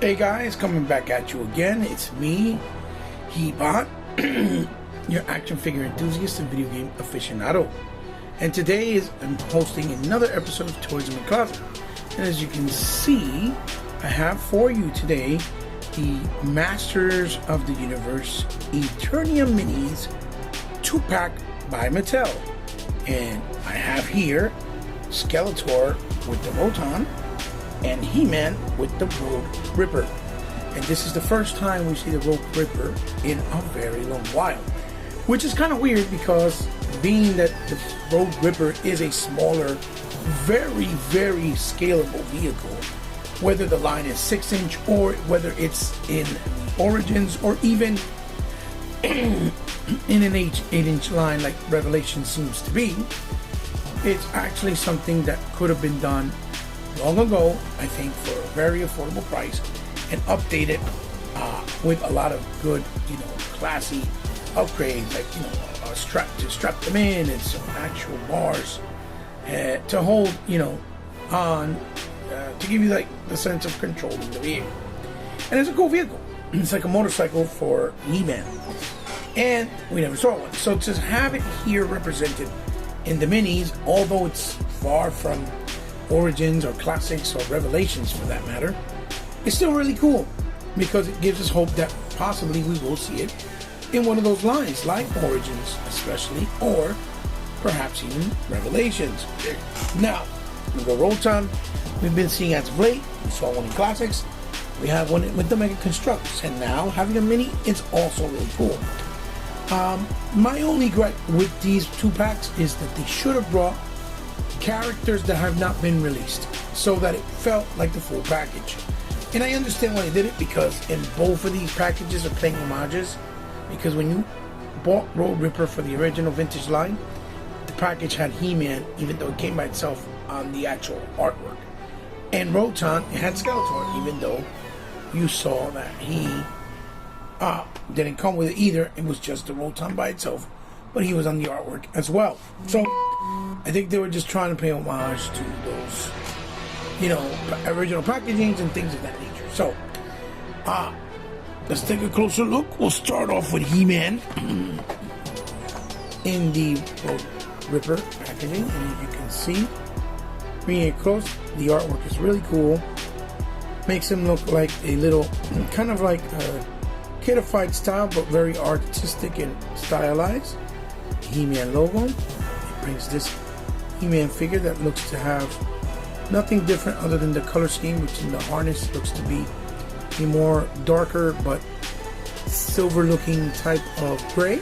Hey guys, coming back at you again. It's me, Hebot, your action figure enthusiast and video game aficionado. And today I'm hosting another episode of Toys in My Closet. And as you can see, I have for you today the Masters of the Universe Eternium Minis 2-pack by Mattel. And I have here Skeletor with the Roton and He-Man with the Road Ripper. And this is the first time we see the Road Ripper in a very long while. Which is kind of weird because being that the Road Ripper is a smaller, very, very scalable vehicle, whether the line is 6-inch or whether it's in Origins or even in an 8-inch line like Revelation seems to be, it's actually something that could have been done long ago, I think, for a very affordable price, and updated with a lot of good, classy upgrades, like, a strap to strap them in and some actual bars to hold, on to give you like the sense of controlling the vehicle. And it's a cool vehicle. It's like a motorcycle for He-Man, and we never saw one. So to have it here represented in the minis, although it's far from Origins or Classics or Revelations for that matter, it's still really cool because it gives us hope that possibly we will see it in one of those lines like Origins especially, or perhaps even Revelations. Now, the Rotom we've been seeing as of late. We saw one in Classics, we have one with the Mega Constructs, and now having a mini is also really cool. My only gripe with these 2-packs is that they should have brought characters that have not been released so that it felt like the full package. And I understand why they did it, because in both of these packages are paying homages, because when you bought Road Ripper for the original vintage line, the package had He-Man even though it came by itself on the actual artwork, and Roton, it had Skeletor even though you saw that he didn't come with it either. It was just the Roton by itself, but he was on the artwork as well. So I think they were just trying to pay homage to those, original packagings and things of that nature. So, let's take a closer look. We'll start off with He-Man in the Road Ripper packaging. And as you can see, bringing it close, the artwork is really cool. Makes him look like a little, kind of like a kidified style, but very artistic and stylized. He-Man logo. It brings this He-Man figure that looks to have nothing different other than the color scheme, which in the harness looks to be a more darker but silver looking type of gray,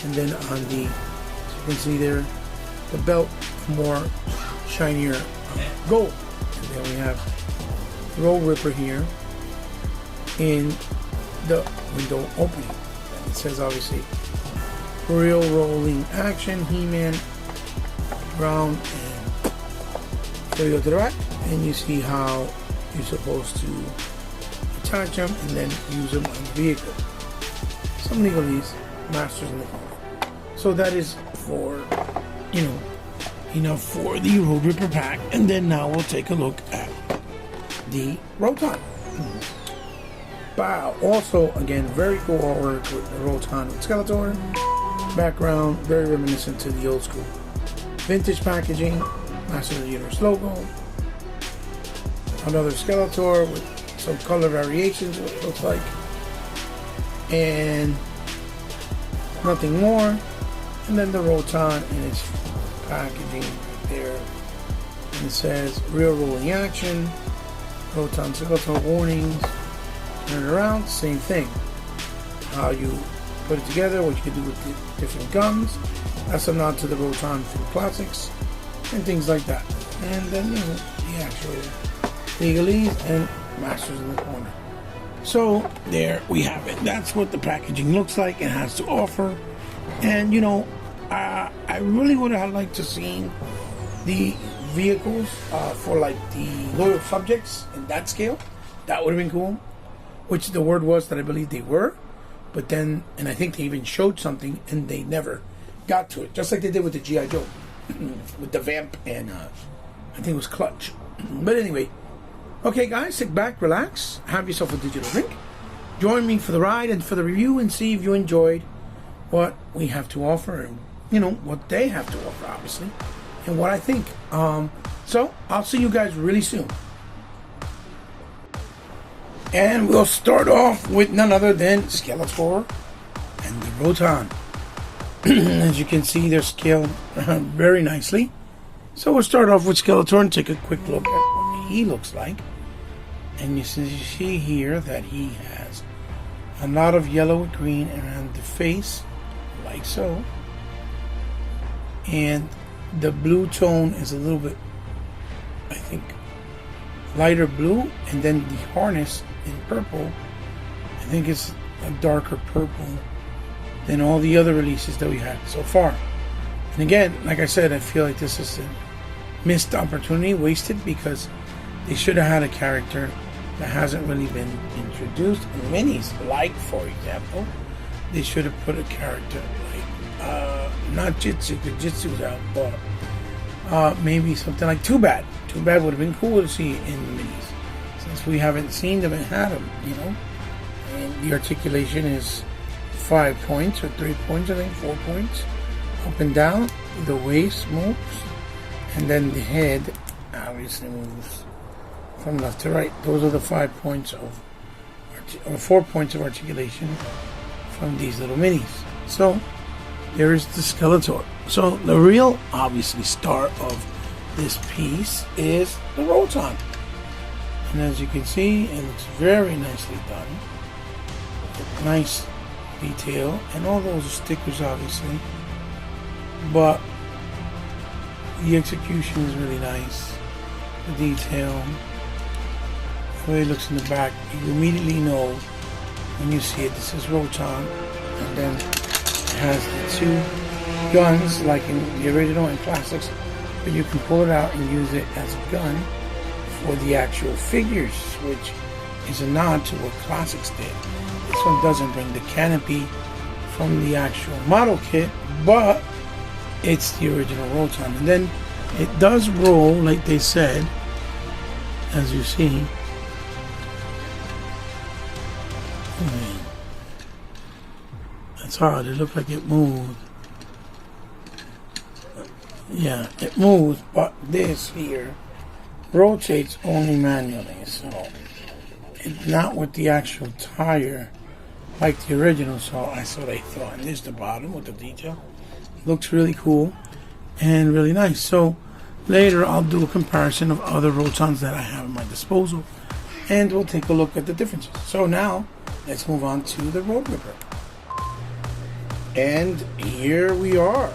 and then on the, as you can see there, the belt more shinier gold. And then we have the Road Ripper here in the window opening, and it says obviously real rolling action, He-Man, ground, and there you go to the right, and you see how you're supposed to attach them and then use them on the vehicle. Some legalese, Masters in the Corner. So that is for, enough for the Road Ripper pack, and then now we'll take a look at the Roton. Wow, also again very cool artwork with the Roton with Skeletor. Background very reminiscent to the old school vintage packaging, Masters of the Universe logo, another Skeletor with some color variations, what it looks like, and nothing more. And then the Roton in its packaging right there, and it says real rolling action, Roton Skeletor warnings, turn it around, same thing, how you put it together, what you can do with the different guns. That's a nod to the Roton from Classics and things like that. And then the actual legalese and Masters in the Corner. So there we have it. That's what the packaging looks like and has to offer. And I really would have liked to see the vehicles for like the loyal subjects in that scale. That would have been cool. Which the word was that I believe they were. But then, and I think they even showed something and they never got to it. Just like they did with the G.I. Joe. With the Vamp and I think it was Clutch. But anyway, Okay, guys, sit back, relax, have yourself a digital drink. Join me for the ride and for the review and see if you enjoyed what we have to offer and, you know, what they have to offer, obviously, and what I think. So, I'll see you guys really soon. And we'll start off with none other than Skeletor and the Roton. As you can see, they're scaled very nicely. So we'll start off with Skeletor and take a quick look at what he looks like. And you see here that he has a lot of yellow and green around the face, like so. And the blue tone is a little bit, I think, lighter blue. And then the harness in purple, I think it's a darker purple than all the other releases that we had so far. And again, like I said, I feel like this is a missed opportunity, wasted, because they should have had a character that hasn't really been introduced in minis. Like, for example, they should have put a character like, not Jitsu, because Jitsu's out, but maybe something like Too Bad. Too Bad would have been cool to see in the minis, since we haven't seen them and had them, you know. And the articulation is 5 points or 3 points, I think, 4 points. Up and down, the waist moves, and then the head obviously moves from left to right. Those are the 5 points of, or 4 points of articulation from these little minis. So there is the Skeletor. So the real, obviously, star of this piece is the Rotom. And as you can see, it looks very nicely done. Nice detail, and all those are stickers, obviously. But the execution is really nice. The detail, the way it looks in the back, you immediately know when you see it, this is Roton. And then it has the two guns like in the original and classics, but you can pull it out and use it as a gun for the actual figures, which is a nod to what classics did. This one doesn't bring the canopy from the actual model kit, but it's the original Rotom. And then it does roll, like they said, as you see. That's hard. It looked like it moved. Yeah, it moves, but this here rotates only manually, so it's not with the actual tire like the original. So that's what I thought. And there's the bottom with the detail. Looks really cool and really nice. So later I'll do a comparison of other Rotons that I have at my disposal, and we'll take a look at the differences. So now let's move on to the Road Ripper. And here we are.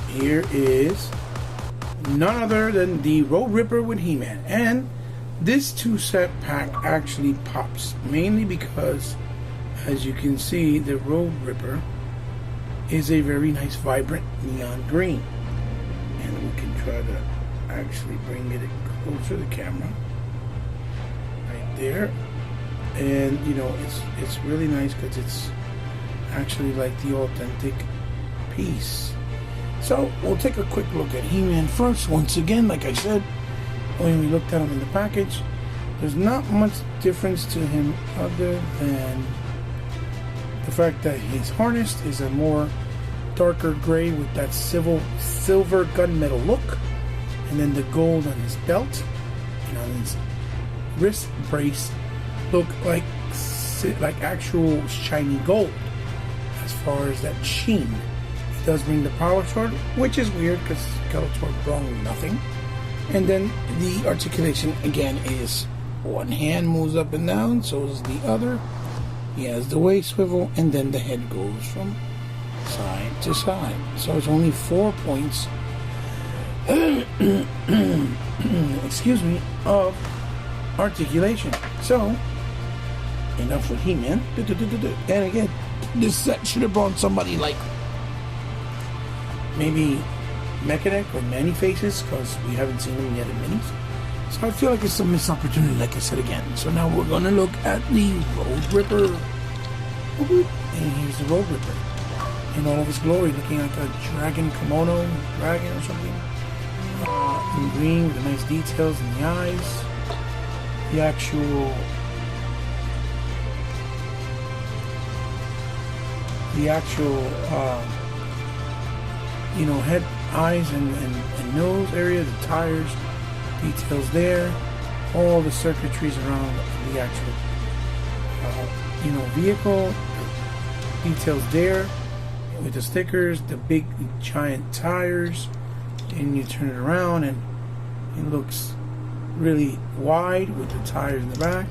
Here is none other than the Road Ripper with He-Man. And this 2-set pack actually pops, mainly because, as you can see, the Road Ripper is a very nice, vibrant neon green. And we can try to actually bring it closer to the camera. Right there. And, you know, it's really nice because it's actually like the authentic piece. So we'll take a quick look at He-Man first. Once again, like I said, when we looked at him in the package, there's not much difference to him other than the fact that his harness is a more darker gray with that silver gunmetal look, and then the gold on his belt and on his wrist brace look like actual shiny gold as far as that sheen. He does bring the power sword, which is weird because Skeletor brought nothing. And then the articulation again is one hand moves up and down, so is the other. He has the waist swivel, and then the head goes from side to side. So it's only 4 points excuse me, of articulation. So enough with He-Man. And again, this set should have brought somebody like maybe Mechanic or Manny Faces, because we haven't seen them yet in minis. So I feel like it's a missed opportunity, like I said again. So now we're going to look at the Road Ripper. And here's the Road Ripper in all of his glory, looking like a dragon kimono, dragon or something. In green with the nice details in the eyes. the actual head, eyes, and nose area, the tires, details there, all the circuitries around the actual vehicle, details there with the stickers, the big giant tires, and you turn it around and it looks really wide with the tires in the back,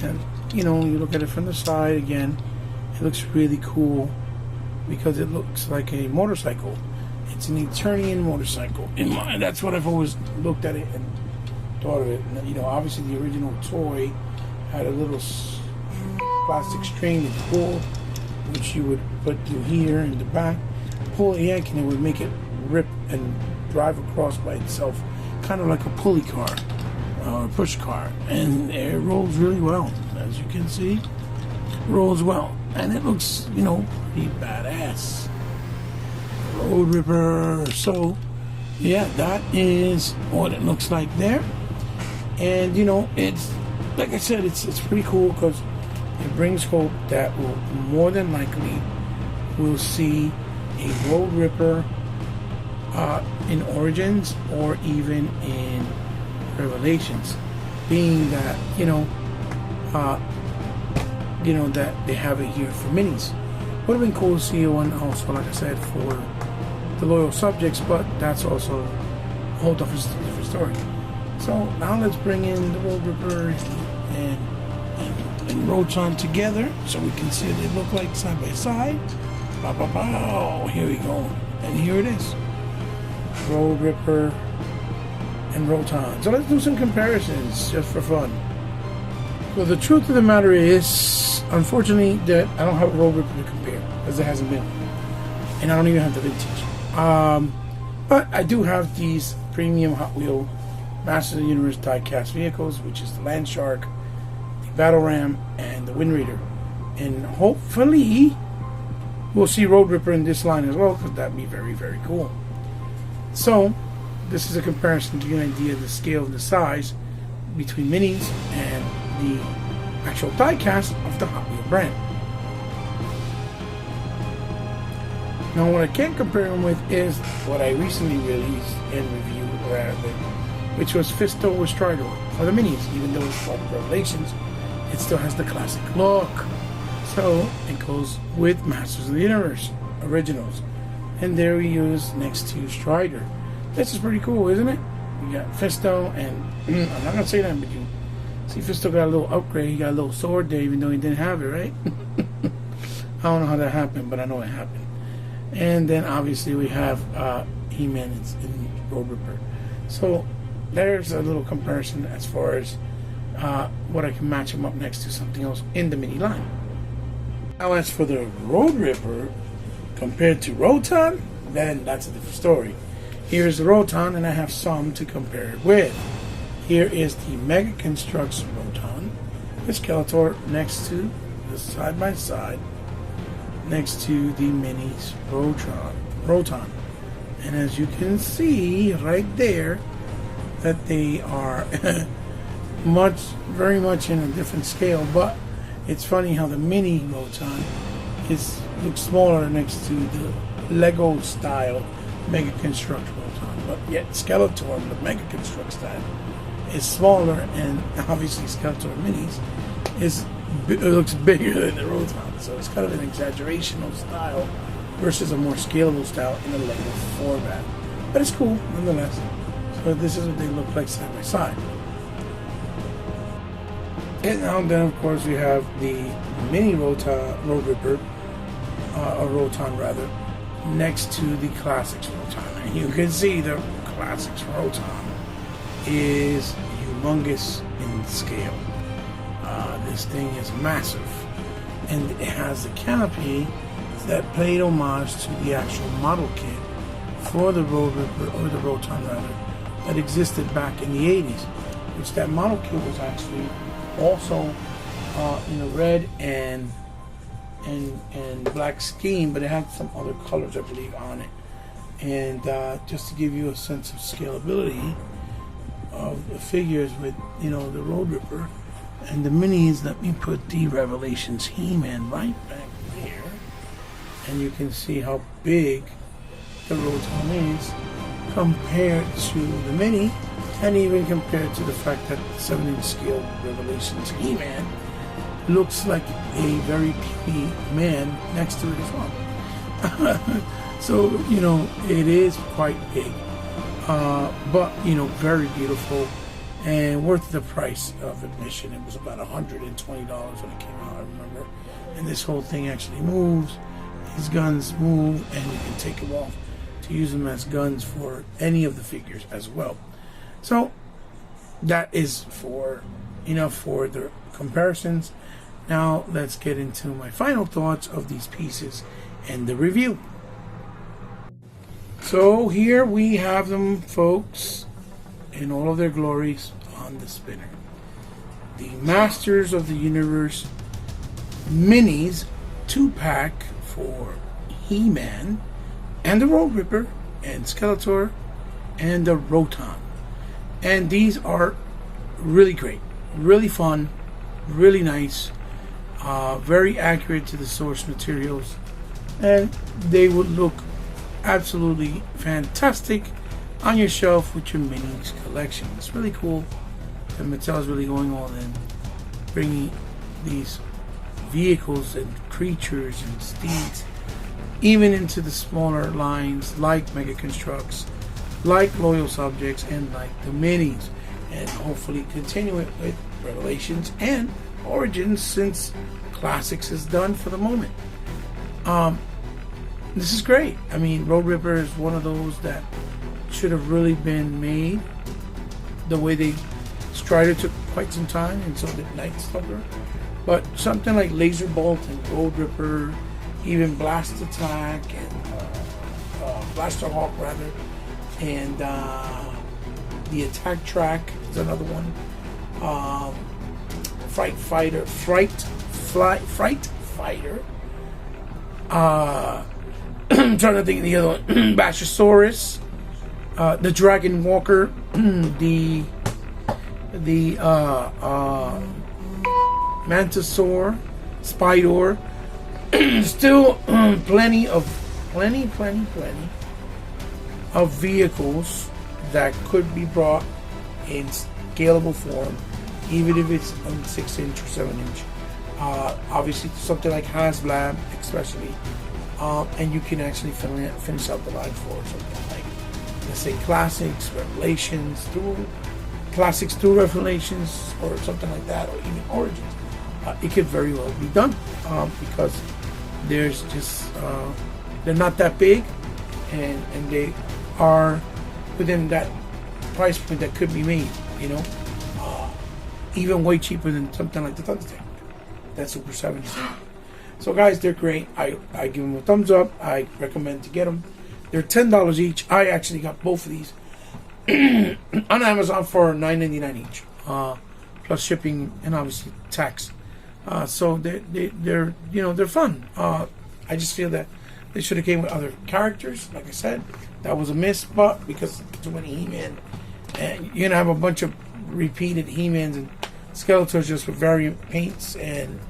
and you look at it from the side again, it looks really cool because it looks like a motorcycle. It's an Eternian motorcycle. That's what I've always looked at it and thought of it. And, obviously the original toy had a little plastic string to pull, which you would put through here in the back, pull a yank, and it would make it rip and drive across by itself, kind of like a pulley car or push car. And it rolls really well, as you can see. Rolls well, and it looks, pretty badass. Road Ripper. So yeah, that is what it looks like there. And it's like I said, it's pretty cool because it brings hope that we'll more than likely we'll see a Road Ripper in Origins or even in Revelations, being that that they have it here for minis. Would have been cool to see one also, like I said, for the loyal subjects, but that's also a whole different story. So now let's bring in the Road Ripper and Roton together so we can see what they look like side by side. Bow, bow, bow. Here we go. And here it is. Road Ripper and Roton. So let's do some comparisons just for fun. So the truth of the matter is, unfortunately, that I don't have a Road Ripper to compare because there hasn't been, and I don't even have the vintage. But I do have these premium Hot Wheel Masters of the Universe die-cast vehicles, which is the Land Shark, the Battle Ram, and the Wind Raider. And hopefully we'll see Road Ripper in this line as well, because that'd be very, very cool. So this is a comparison to give you an idea of the scale and the size between minis and the actual die-cast of the Hot Wheel brand. Now what I can't compare them with is what I recently released and reviewed, which was Fisto with Strider for the minis. Even though it's called Revelations, it still has the classic look. So it goes with Masters of the Universe Originals. And there we use next to Strider. This is pretty cool, isn't it? We got Fisto, and I'm not going to say that, but you see Fisto got a little upgrade. He got a little sword there, even though he didn't have it, right? I don't know how that happened, but I know it happened. And then obviously we have He-Man in Road Ripper. So there's a little comparison as far as what I can match him up next to something else in the mini line. Now as for the Road Ripper compared to Roton, then that's a different story. Here's the Roton, and I have some to compare it with. Here is the Mega Construx Roton with Skeletor next to the side by side next to the minis Roton. And as you can see right there, that they are very much in a different scale. But it's funny how the mini Roton looks smaller next to the Lego style Mega Construx Roton. But yet Skeletor, the Mega Construx style, is smaller, and obviously Skeletor minis it looks bigger than the Roton. So it's kind of an exaggerational style versus a more scalable style in a Lego format. But it's cool nonetheless. So this is what they look like side by side. And now then, of course, we have the mini Road Ripper, or Roton rather, next to the Classics Roton. And you can see the Classics Roton is humongous in scale. This thing is massive, and it has the canopy that paid homage to the actual model kit for the Road Ripper, or the Roton rather, that existed back in the 80s, which that model kit was actually also in a red and black scheme, but it had some other colors, I believe, on it. And just to give you a sense of scalability, of the figures with, you know, the Road Ripper and the minis. Let me put the Revelations He-Man right back there, and you can see how big the Rotom is compared to the mini, and even compared to the fact that 7-inch scale Revelations He-Man looks like a very puny man next to it as well. So, you know, it is quite big, but, you know, very beautiful and worth the price of admission. It was about $120 when it came out, I remember. And this whole thing actually moves. These guns move, and you can take them off to use them as guns for any of the figures as well. So that is enough for the comparisons. Now let's get into my final thoughts of these pieces and the review. So here we have them, folks, in all of their glories on the spinner. The Masters of the Universe Minis 2-pack for He-Man and the Road Ripper and Skeletor and the Roton. And these are really great, really fun, really nice, very accurate to the source materials, and they would look absolutely fantastic on your shelf with your minis collection. It's really cool, and Mattel's really going all in, bringing these vehicles and creatures and steeds even into the smaller lines like Mega Constructs, like Loyal Subjects, and like the minis, and hopefully continue it with Revelations and Origins, since Classics is done for the moment. This is great. I mean, Road Ripper is one of those that should have really been made. The way they Strider took quite some time, and so did Night Stalker. But something like Laser Bolt and Road Ripper, even Blast Attack and Blaster Hawk rather, and the Attack Track is another one. Fright Fighter. I'm trying to think of the other one. Bashosaurus, the Dragon Walker, the Mantisaur, Spydor. Still plenty of vehicles that could be brought in scalable form, even if it's on 6-inch or 7-inch. Obviously, something like HasLab, especially, and you can actually finish out the line for something like, let's say, Classics, Revelations, Classics through Revelations, or something like that, or even Origins. It could very well be done because there's just they're not that big, and they are within that price point that could be made. You know, even way cheaper than something like the Thunder Tank. That's Super 7. So guys, they're great. I give them a thumbs up. I recommend to get them. They're $10 each. I actually got both of these on Amazon for $9.99 each, plus shipping and obviously tax. So they're they're fun. I just feel that they should have came with other characters. Like I said, that was a miss, but because too many He-Man, and you're gonna have a bunch of repeated He-Mans and Skeletors just with variant paints, and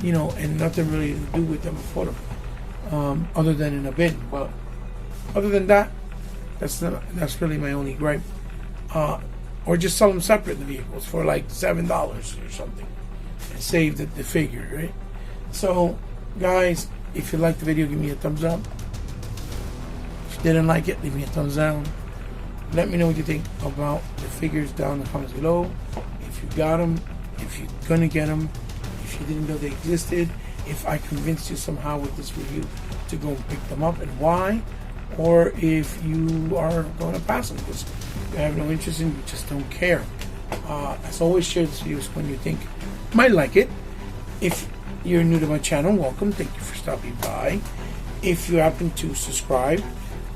and nothing really to do with them for them, other than in a bin. But other than that, that's really my only gripe. Or just sell them separate, the vehicles, for like $7 or something, and save the figure, right? So, guys, if you liked the video, give me a thumbs up. If you didn't like it, leave me a thumbs down. Let me know what you think about the figures down in the comments below. If you got them, if you're gonna get them, if you didn't know they existed, if I convinced you somehow with this review to go and pick them up, and why, or if you are going to pass them because you have no interest in, you just don't care. As always, share this video when you think you might like it. If you're new to my channel, welcome. Thank you for stopping by. If you happen to subscribe,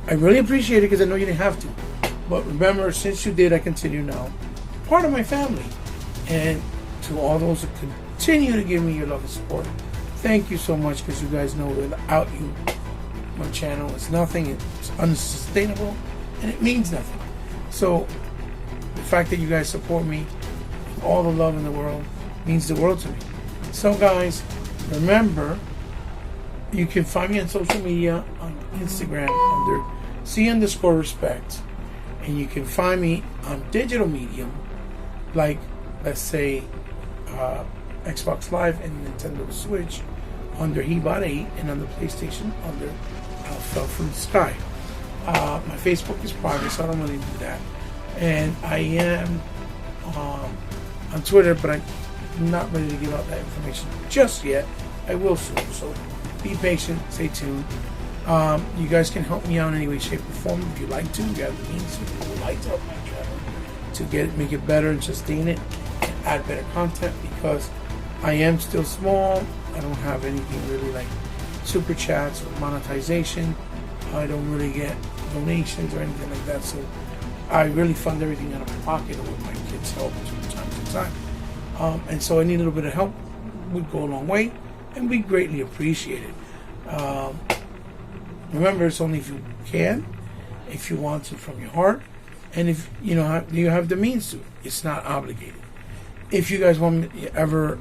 I really appreciate it because I know you didn't have to. But remember, since you did, I consider you now part of my family. And to all those that continue to give me your love and support, thank you so much, because you guys know without you, my channel is nothing. It's unsustainable, and it means nothing. So the fact that you guys support me, all the love in the world, means the world to me. So guys, remember, you can find me on social media, on Instagram under C_respect, and you can find me on digital medium, like, let's say, Xbox Live and Nintendo Switch under He-Bot 8, and on the PlayStation under Fell from the Sky. My Facebook is private, so I don't really do that. And I am on Twitter, but I'm not ready to give out that information just yet. I will soon, so be patient, stay tuned. You guys can help me out in any way, shape, or form if you like to. You have the means, if you would like to help my channel to make it better and sustain it and add better content, because I am still small. I don't have anything really like super chats or monetization. I don't really get donations or anything like that, so I really fund everything out of my pocket or with my kids' help from time to time. And so any little bit of help would go a long way, and we greatly appreciate it. Remember, it's only if you can, if you want to from your heart, and if you have the means to. It's not obligated. If you guys want me to ever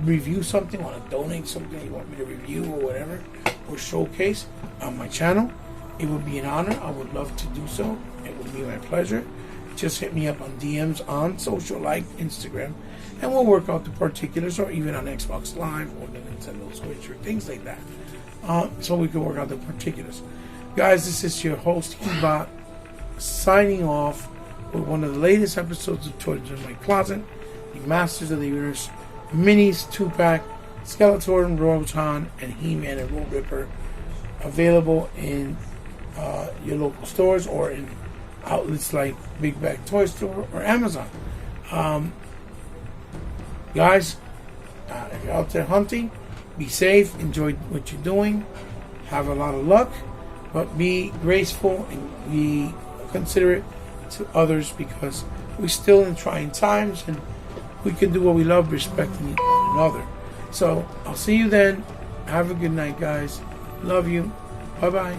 review something, want to donate something, you want me to review or whatever, or showcase on my channel, it would be an honor. I would love to do so. It would be my pleasure. Just hit me up on DMs on social, like Instagram, and we'll work out the particulars, or even on Xbox Live or the Nintendo Switch or things like that. So we can work out the particulars. Guys, this is your host, He-Bot, signing off with one of the latest episodes of Toys in My Closet, the Masters of the Universe Minis 2-pack, Skeletor and Roton, and He-Man and Road Ripper, available in your local stores or in outlets like Big Bag Toy Store or Amazon. Guys, if you're out there hunting, be safe, enjoy what you're doing, have a lot of luck, but be graceful and be considerate to others, because we're still in trying times and we can do what we love, respecting one another. So I'll see you then. Have a good night, guys. Love you. Bye-bye.